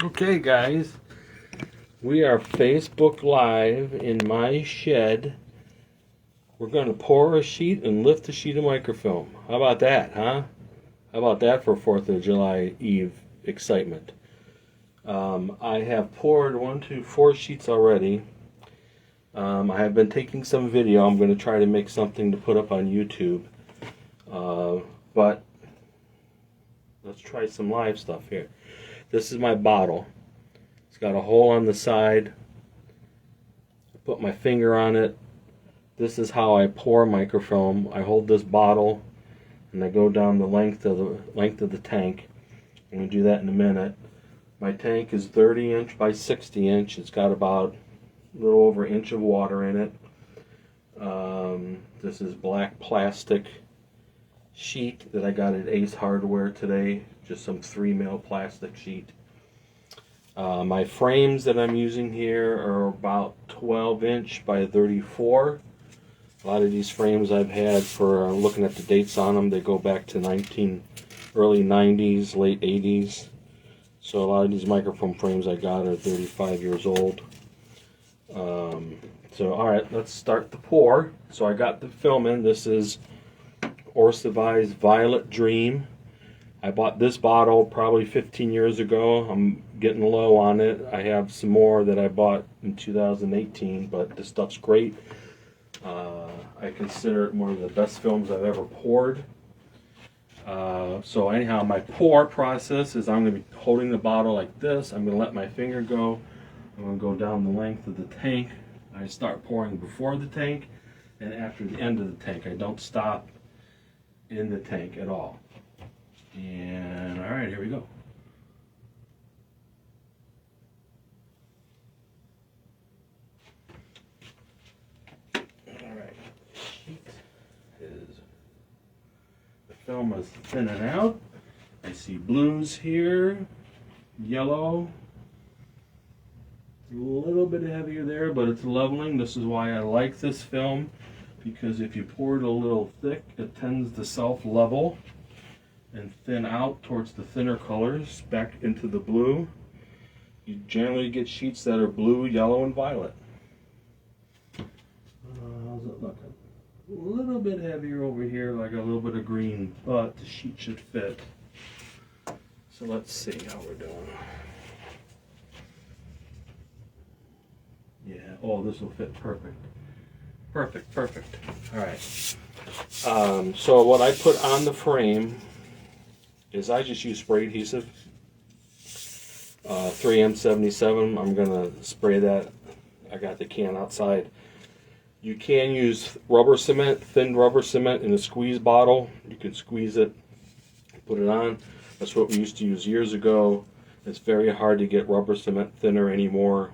Okay, guys, we are Facebook Live in my shed. We're going to pour a sheet and lift a sheet of microfilm. How about that, huh? How about that for 4th of July Eve excitement? I have poured 4 sheets already. I have been taking some video. I'm going to try to make something to put up on YouTube. But let's try some live stuff here. This is my bottle. It's got a hole on the side. I put my finger on it. This is how I pour microfilm. I hold this bottle and I go down the length of the tank. I'm going to do that in a minute. My tank is 30 inch by 60 inch. It's got about a little over an inch of water in it. This is black plastic sheet that I got at Ace Hardware today. Just some 3mm plastic sheet. My frames that I'm using here are about 12 inch by 34. A lot of these frames I've had for looking at the dates on them, they go back to early 90s, late 80s. So a lot of these microfilm frames I got are 35 years old. So alright, let's start the pour. So I got the film in. This is Orsavai's Violet Dream. I bought this bottle probably 15 years ago. I'm getting low on it. I have some more that I bought in 2018, but this stuff's great. I consider it one of the best films I've ever poured. So anyhow, my pour process is I'm going to be holding the bottle like this. I'm going to let my finger go. I'm going to go down the length of the tank. I start pouring before the tank and after the end of the tank. I don't stop in the tank at all. And alright, here we go. Alright, sheet is, the film is thinning out. I see blues here, yellow, a little bit heavier there, but it's leveling. This is why I like this film, because if you pour it a little thick, it tends to self-level and thin out towards the thinner colors back into the blue. You generally get sheets that are blue, yellow, and violet. How's it looking? A little bit heavier over here, like a little bit of green, but the sheet should fit. So let's see how we're doing. Yeah, oh, this will fit perfect. Perfect. All right. So what I put on the frame is I just use spray adhesive. 3M77. I'm gonna spray that. I got the can outside. You can use rubber cement, thin rubber cement in a squeeze bottle. You can squeeze it, put it on. That's what we used to use years ago. It's very hard to get rubber cement thinner anymore.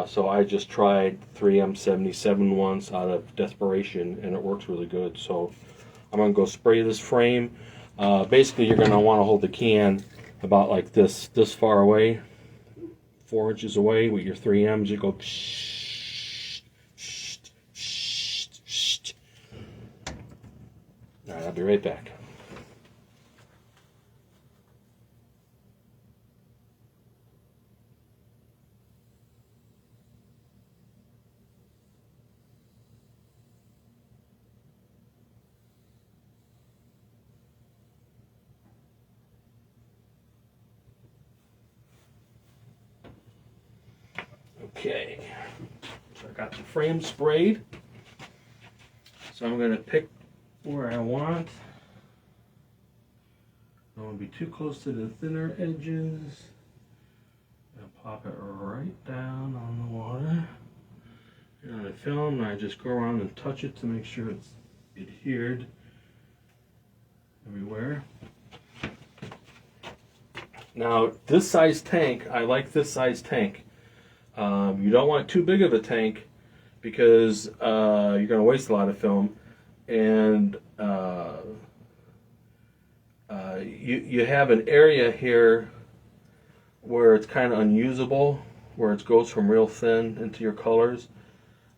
So I just tried 3M77 once out of desperation, and it works really good. So I'm going to go spray this frame. Basically, you're going to want to hold the can about like this far away, 4 inches away with your 3Ms. You go shh, shh, shh, shh. All right, I'll be right back. Okay, so I got the frame sprayed. So I'm going to pick where I want. I don't want to be too close to the thinner edges. I'll pop it right down on the water. And on the film, I just go around and touch it to make sure it's adhered everywhere. Now, this size tank, I like this size tank. You don't want too big of a tank because you're going to waste a lot of film, and you have an area here where it's kind of unusable, where it goes from real thin into your colors.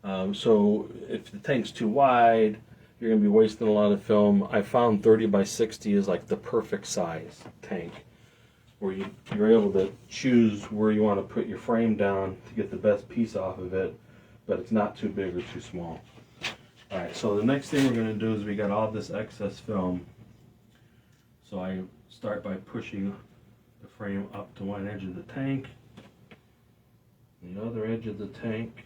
So if the tank's too wide, you're going to be wasting a lot of film. I found 30 by 60 is like the perfect size tank. where you're able to choose where you want to put your frame down to get the best piece off of it, but it's not too big or too small. Alright, so the next thing we're going to do is we got all this excess film. So I start by pushing the frame up to one edge of the tank, the other edge of the tank.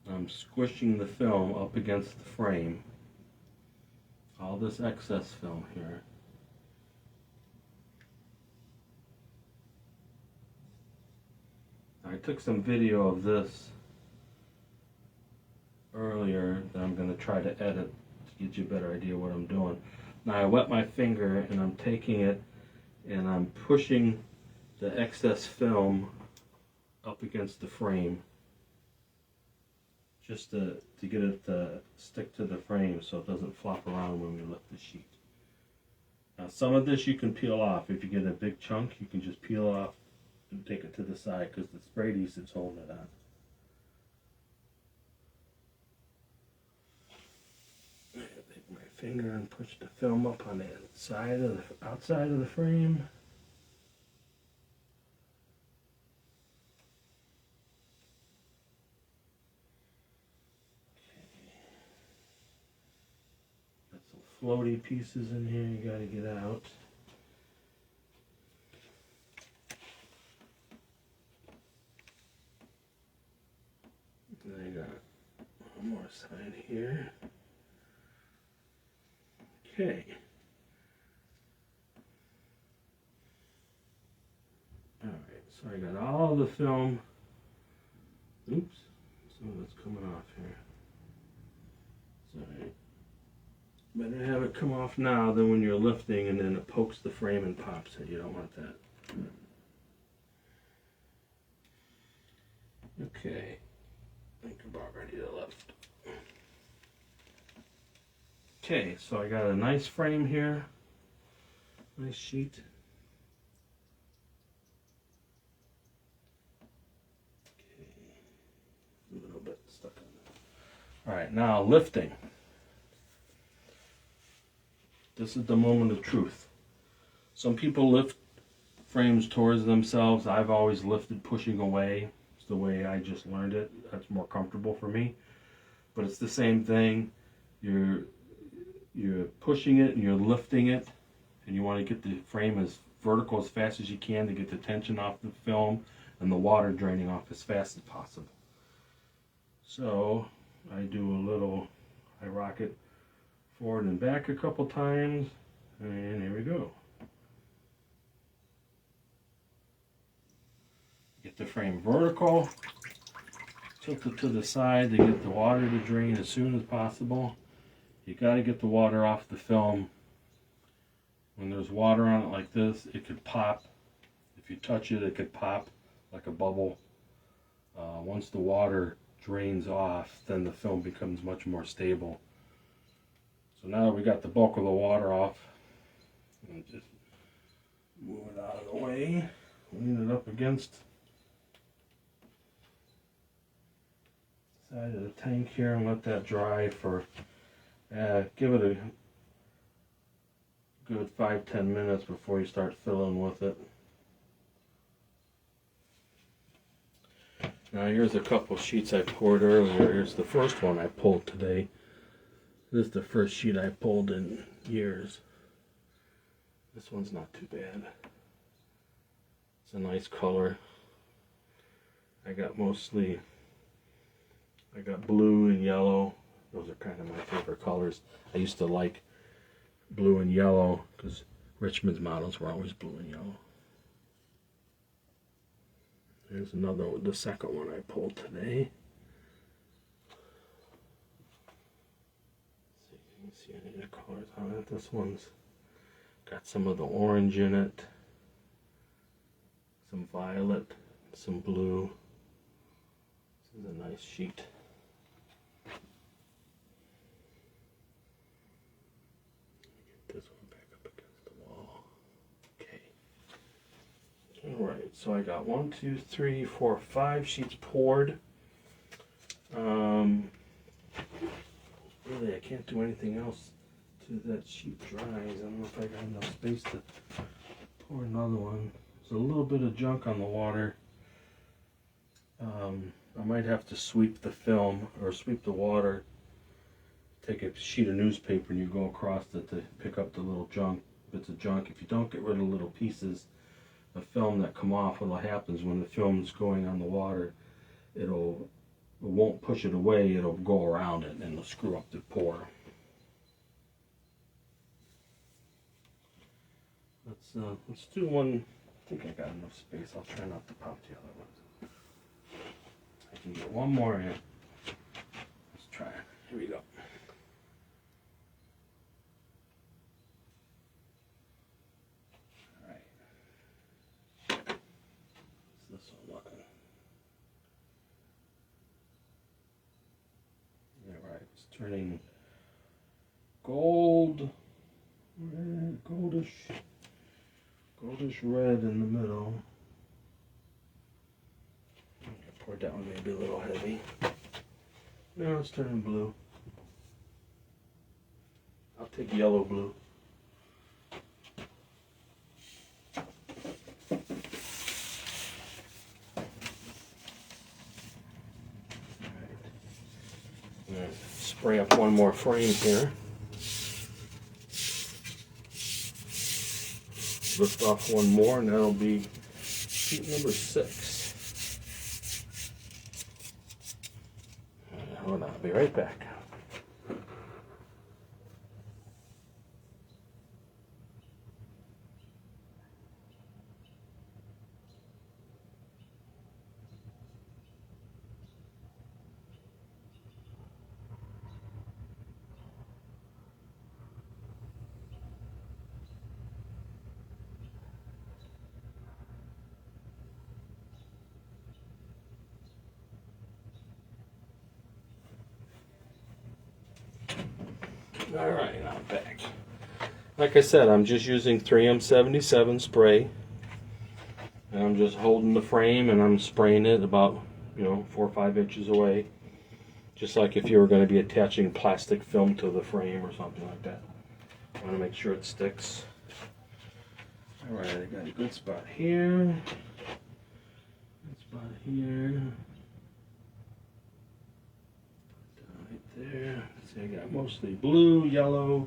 I'm squishing the film up against the frame. All this excess film here. I took some video of this earlier that I'm going to try to edit to get you a better idea what I'm doing. Now I wet my finger and I'm taking it and I'm pushing the excess film up against the frame just to get it to stick to the frame so it doesn't flop around when we lift the sheet. Now some of this you can peel off. If you get a big chunk, you can just peel it off and take it to the side because the spray adhesive's holding it on. Take my finger and push the film up on the side of the outside of the frame. Got some floaty pieces in here you gotta get out. And I got one more side here. Okay. Alright, so I got all the film. Oops, some of it's coming off here. Sorry. Better have it come off now than when you're lifting and then it pokes the frame and pops it. You don't want that. Okay. I think I'm about ready to lift. Okay, so I got a nice frame here. Nice sheet. Okay. A little bit stuck on there. Alright, now lifting. This is the moment of truth. Some people lift frames towards themselves. I've always lifted pushing away. It's the way I just learned it. That's more comfortable for me. But it's the same thing. You're pushing it and you're lifting it, and you want to get the frame as vertical as fast as you can to get the tension off the film and the water draining off as fast as possible. So I do a little, I rock it forward and back a couple times, and here we go. Get the frame vertical, tilt it to the side to get the water to drain as soon as possible. You got to get the water off the film. When there's water on it like this, it could pop. If you touch it, it could pop like a bubble. Once the water drains off, then the film becomes much more stable. So now that we got the bulk of the water off, and just move it out of the way, lean it up against the side of the tank here and let that dry for give it a good 5-10 minutes before you start filling with it. Now here's a couple sheets I poured earlier. Here's the first one I pulled today. This is the first sheet I pulled in years. This one's not too bad. It's a nice color. I got blue and yellow. Those are kind of my favorite colors. I used to like blue and yellow because Richmond's models were always blue and yellow. There's another one, the second one I pulled today. See if you can see any of the colors on it. This one's got some of the orange in it, some violet, some blue. This is a nice sheet. This one back up against the wall. Okay. Alright, so I got 1, 2, 3, 4, 5 sheets poured. Really, I can't do anything else to that sheet dries. I don't know if I got enough space to pour another one. There's a little bit of junk on the water. I might have to sweep the film or sweep the water. Take a sheet of newspaper and you go across it to pick up the little bits of junk. If you don't get rid of little pieces of film that come off, what happens when the film's going on the water, it won't push it away, it'll go around it and it'll screw up the pour. Let's do one. I think I got enough space. I'll try not to pop the other ones. I can get one more in. Let's try it. Here we go. All right. What's this one looking? Yeah, right. It's turning gold, red, goldish red in the middle. I poured that one maybe a little heavy. Now it's turning blue. I'll take yellow blue. Alright. Spray up one more frame here. Lift off one more, and that'll be sheet number 6. Hold on, I'll be right back. Alright, I'm back. Like I said, I'm just using 3M77 spray. And I'm just holding the frame and I'm spraying it about, 4 or 5 inches away. Just like if you were going to be attaching plastic film to the frame or something like that. I want to make sure it sticks. Alright, I got a good spot here. Good spot here. There. See, I got mostly blue, yellow,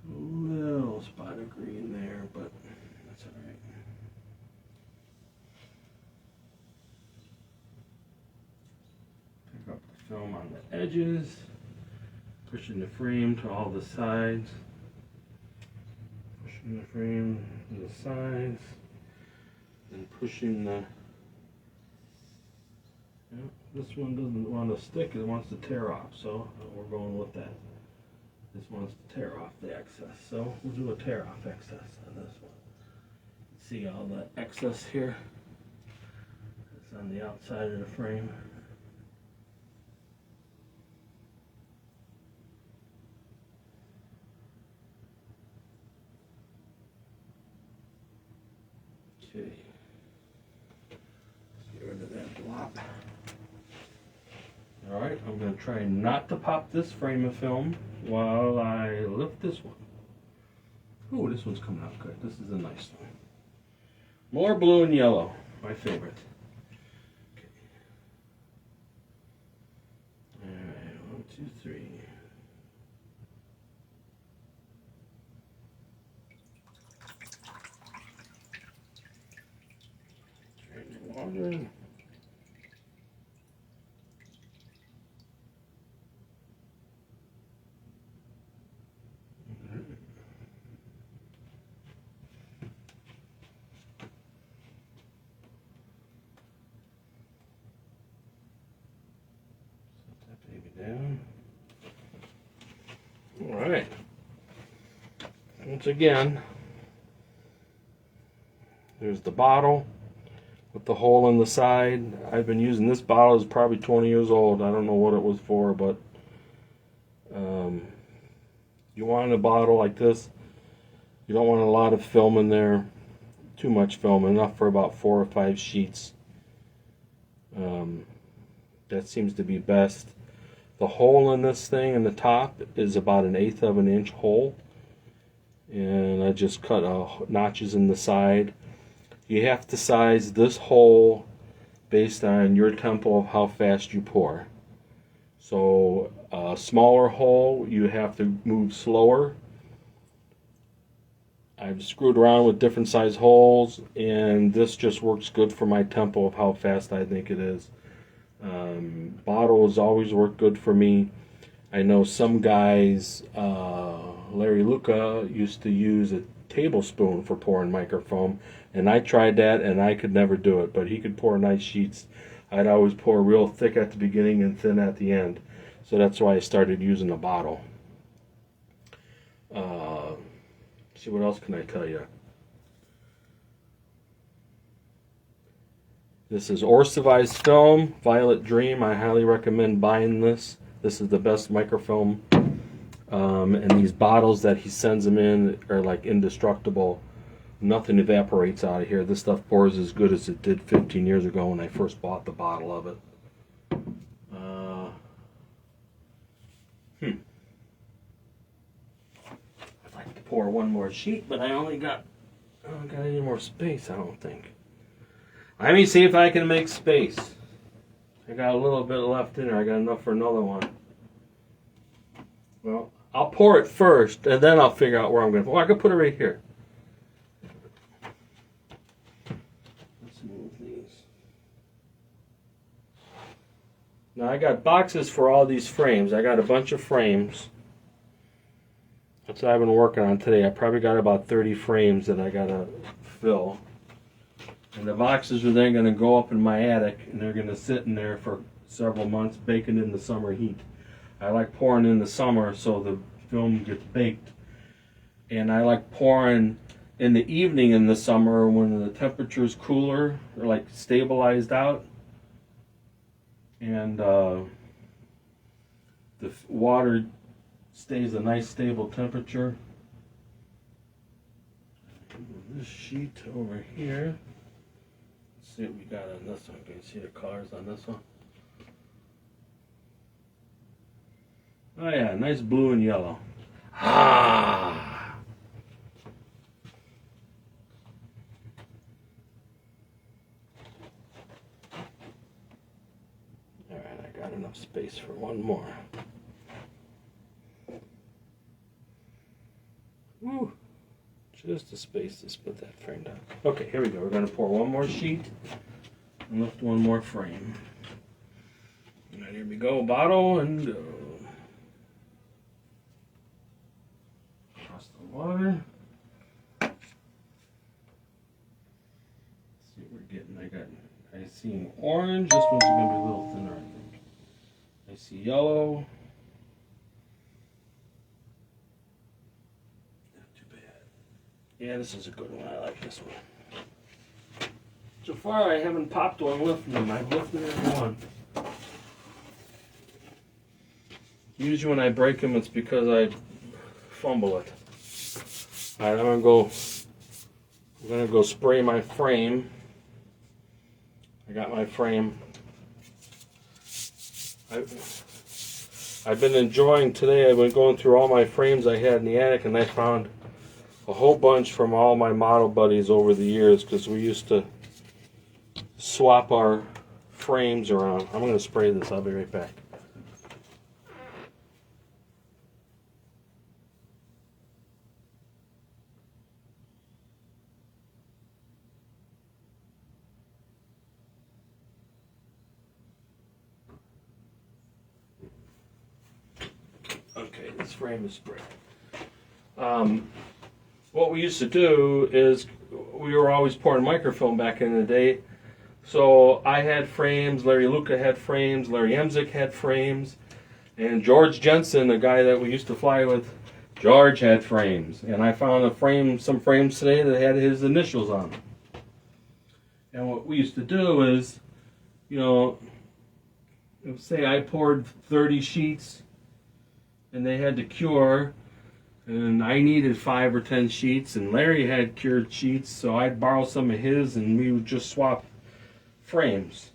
a little spot of green there, but that's alright. Pick up the film on the edges, pushing the frame to all the sides, pushing the frame to the sides, and pushing the this one doesn't want to stick, it wants to tear off, so we're going with that. This wants to tear off the excess, so we'll do a tear off excess on this one. See all the excess here? It's on the outside of the frame. Okay. Let's get rid of that blob. Alright, I'm going to try not to pop this frame of film while I lift this one. Oh, this one's coming out good. This is a nice one. More blue and yellow, my favorite. Okay. Alright, 1, 2, 3. Drain the water. Down. All right. Once again, there's the bottle with the hole in the side. I've been using this bottle. It's probably 20 years old. I don't know what it was for, but you want a bottle like this. You don't want a lot of film in there. Too much film, enough for about 4 or 5 sheets. That seems to be best. The hole in this thing in the top is about 1/8 of an inch hole. and I just cut notches in the side. You have to size this hole based on your tempo of how fast you pour. So a smaller hole, you have to move slower. I've screwed around with different size holes, and this just works good for my tempo of how fast I think it is. Bottles always work good for me. I know some guys, Larry Luca used to use a tablespoon for pouring microfilm, and I tried that and I could never do it, but he could pour nice sheets. I'd always pour real thick at the beginning and thin at the end, so that's why I started using a bottle. See, what else can I tell you? This is Orsavai's film, Violet Dream. I highly recommend buying this. This is the best microfilm. And these bottles that he sends them in are like indestructible. Nothing evaporates out of here. This stuff pours as good as it did 15 years ago when I first bought the bottle of it. I'd like to pour one more sheet, but I don't got any more space, I don't think. Let me see if I can make space. I got a little bit left in there. I got enough for another one. Well, I'll pour it first, and then I'll figure out where I'm going to. Well, I can put it right here. Let's move these. Now, I got boxes for all these frames. I got a bunch of frames. That's what I've been working on today. I probably got about 30 frames that I got to fill. And the boxes are then going to go up in my attic, and they're going to sit in there for several months, baking in the summer heat. I like pouring in the summer so the film gets baked. And I like pouring in the evening in the summer when the temperature is cooler, or like stabilized out. And the water stays a nice stable temperature. This sheet over here. Let's see what we got on this one. Can you see the colors on this one? Oh yeah, nice blue and yellow. Ah! Alright, I got enough space for one more. Woo! Just the space to split that frame down. Okay, here we go. We're going to pour one more sheet and lift one more frame. And here we go. Bottle and go. Across the water. Let's see what we're getting. I see orange. This one's going to be a little thinner, I think. I see yellow. Yeah, this is a good one. I like this one. So far, I haven't popped one lifting them. I've lifted every one. Usually when I break them, it's because I fumble it. Alright, I'm gonna go spray my frame. I got my frame. I've been enjoying today. I've been going through all my frames I had in the attic, and I found a whole bunch from all my model buddies over the years, because we used to swap our frames around. I'm going to spray this. I'll be right back. Okay, this frame is sprayed. What we used to do is we were always pouring microfilm back in the day. So I had frames, Larry Luca had frames, Larry Emzik had frames, and George Jensen, the guy that we used to fly with, George had frames. And I found some frames today that had his initials on them. And what we used to do is, say I poured 30 sheets and they had to cure, and I needed 5 or 10 sheets, and Larry had cured sheets, so I'd borrow some of his and we would just swap frames.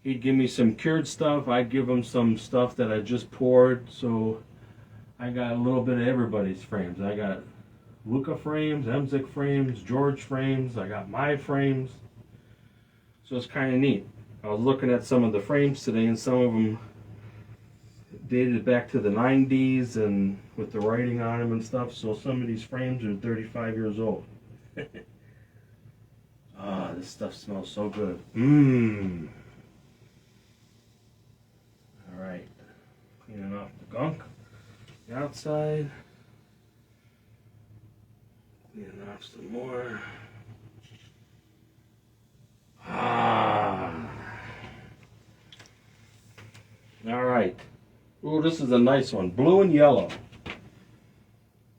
He'd give me some cured stuff, I'd give him some stuff that I just poured, so I got a little bit of everybody's frames. I got Luca frames, Emzik frames, George frames. I got my frames. So it's kind of neat. I was looking at some of the frames today, and some of them dated back to the 90s and with the writing on them and stuff. So some of these frames are 35 years old. Ah, this stuff smells so good. Mmm. Alright. Cleaning off the gunk. The outside. Cleaning off some more. Ah. Alright. Ooh, this is a nice one. Blue and yellow.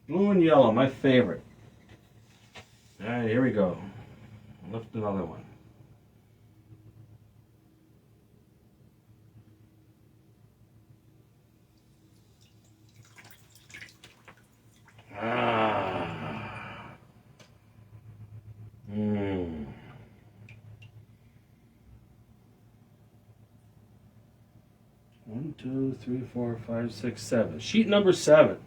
Blue and yellow, my favorite. Alright, here we go. Lift another one. Ah. Mmm. One, two, three, four, five, six, seven. Sheet number 7.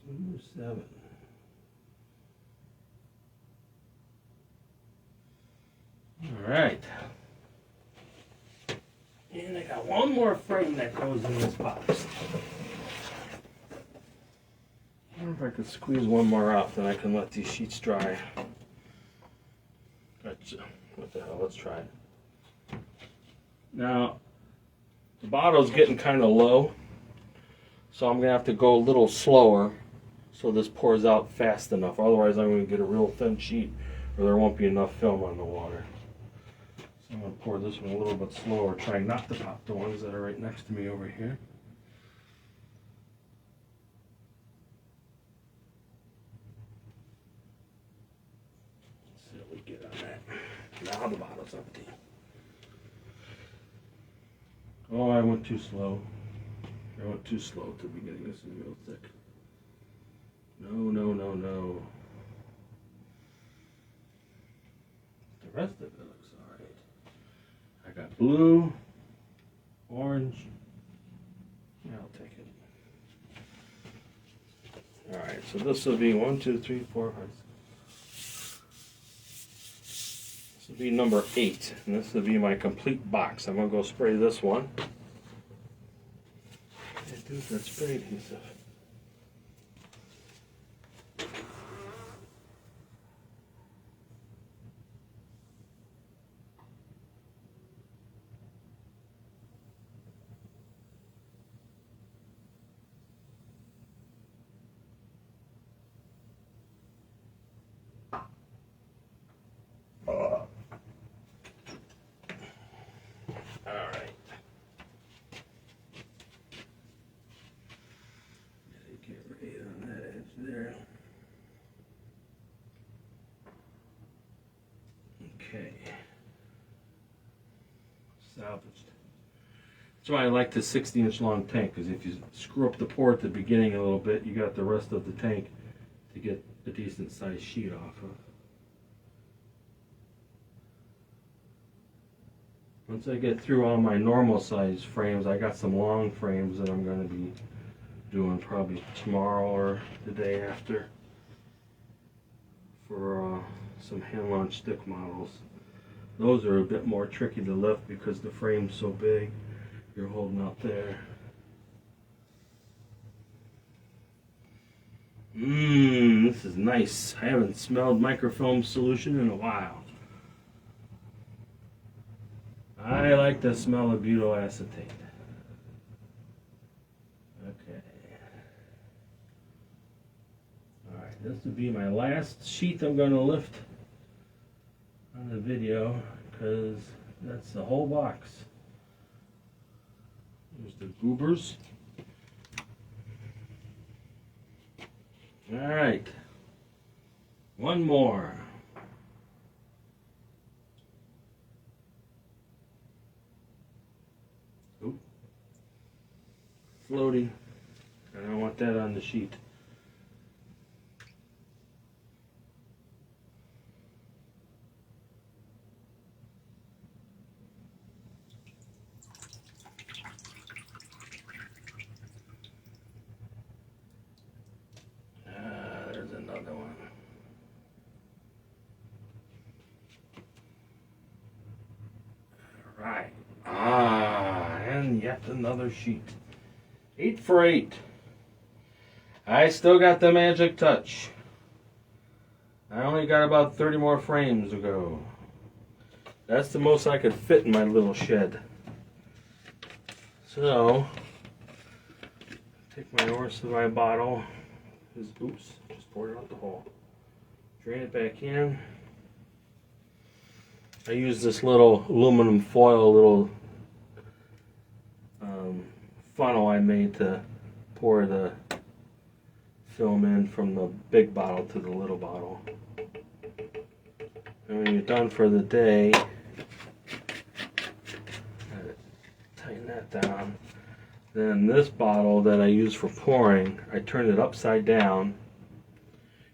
Number 7. All right. And I got one more frame that goes in this box. I wonder if I could squeeze one more out, then I can let these sheets dry. Gotcha. What the hell? Let's try it. Now, the bottle's getting kind of low, so I'm going to have to go a little slower so this pours out fast enough. Otherwise, I'm going to get a real thin sheet, or there won't be enough film on the water. So I'm going to pour this one a little bit slower, trying not to pop the ones that are right next to me over here. Get on that. Now the bottle's empty. Oh, I went too slow. I went too slow at the beginning. This is real thick. No, no, no, no. The rest of it looks alright. I got blue, orange. Yeah, I'll take it. Alright, so this will be 1, 2, 3, 4, 5, 6. This will be number 8, and this will be my complete box. I'm going to go spray this one. Hey, dude, that spray adhesive. Alright. Get right on that edge there. Okay. Salvaged. That's why I like the 60-inch long tank, because if you screw up the pour at the beginning a little bit, you got the rest of the tank to get a decent sized sheet off of. Once I get through all my normal size frames, I got some long frames that I'm going to be doing probably tomorrow or the day after for some hand launched stick models. Those are a bit more tricky to lift because the frame's so big. You're holding out there. This is nice. I haven't smelled microfilm solution in a while. I like the smell of butyl acetate. Okay. Alright, this will be my last sheet I'm going to lift on the video, because that's the whole box. There's the goobers. Alright. One more. Oop. Floaty. I don't want that on the sheet. Right. And yet another sheet. 8 for 8. I still got the magic touch. I only got about 30 more frames to go. That's the most I could fit in my little shed. So, take my Orsi bottle. Oops, just poured it out the hole. Drain it back in. I use this little aluminum foil, little funnel I made to pour the film in from the big bottle to the little bottle. And when you're done for the day, tighten that down. Then this bottle that I use for pouring, I turn it upside down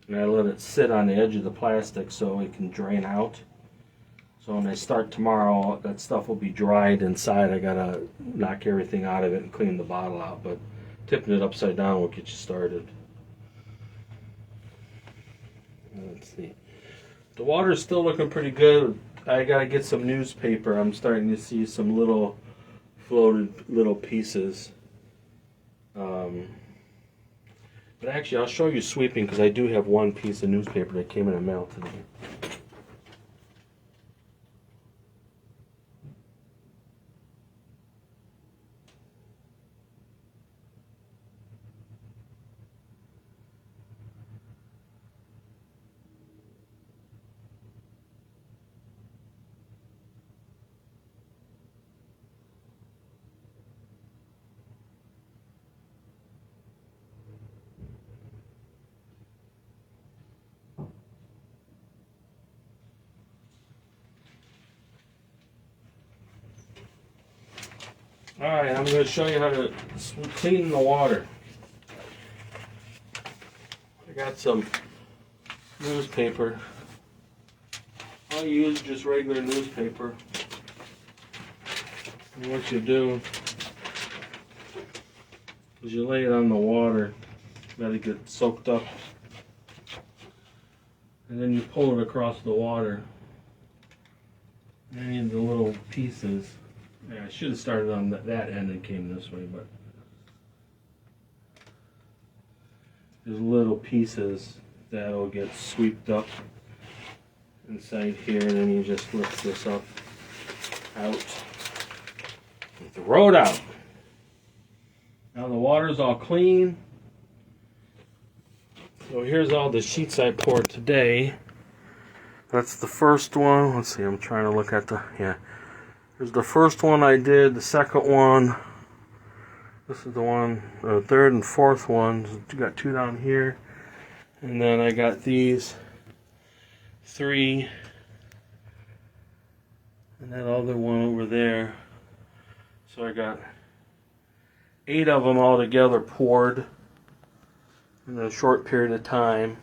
and I let it sit on the edge of the plastic so it can drain out. So when I start tomorrow, that stuff will be dried inside. I gotta knock everything out of it and clean the bottle out, but tipping it upside down will get you started. Let's see. The water's still looking pretty good. I gotta get some newspaper. I'm starting to see some little floated little pieces. But actually, I'll show you sweeping because I do have one piece of newspaper that came in the mail today. Alright, I'm going to show you how to clean the water. I got some newspaper. I'll use just regular newspaper. And what you do is you lay it on the water, let it get soaked up, and then you pull it across the water. Any of the little pieces. Yeah, I should have started on that end and came this way, but there's little pieces that'll get swept up inside here, and then you just lift this up, out, and throw it out. Now the water's all clean. So here's all the sheets I poured today. That's the first one. Let's see, I'm trying to look at yeah. Here's the first one I did, the second one. This is the one, the third and fourth ones. You got 2 down here. And then I got these 3. And that other one over there. So I got 8 of them all together poured in a short period of time.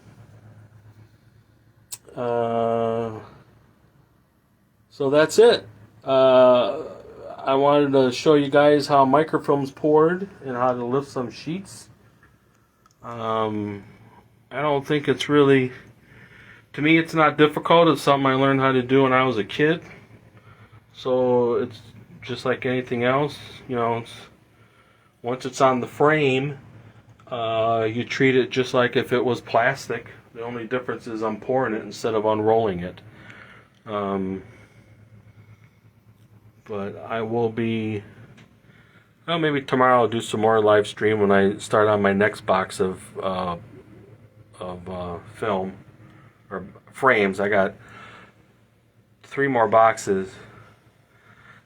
So that's it. I wanted to show you guys how microfilm's poured and how to lift some sheets. I don't think it's really, to me it's not difficult. It's something I learned how to do when I was a kid. So it's just like anything else, you know, once it's on the frame, you treat it just like if it was plastic. The only difference is I'm pouring it instead of unrolling it. But I will be, well, maybe tomorrow I'll do some more live stream when I start on my next box of film or frames. I got 3 more boxes,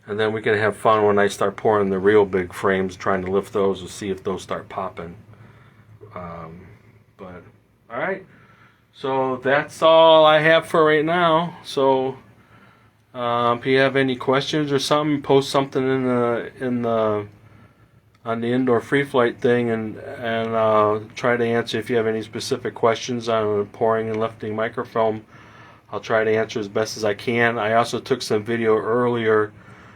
and then we can have fun when I start pouring the real big frames, trying to lift those and see if those start popping. But alright, so that's all I have for right now. So if you have any questions or something, post something on the indoor free flight thing, and try to answer. If you have any specific questions on pouring and lifting microfilm, I'll try to answer as best as I can. I also took some video earlier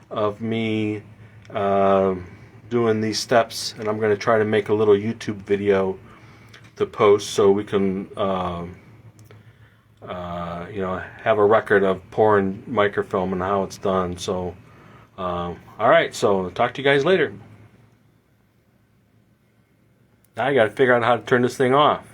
of me doing these steps, and I'm going to try to make a little YouTube video to post so we can you know, have a record of pouring microfilm and how it's done. So All right, so talk to you guys later. Now I got to figure out how to turn this thing off.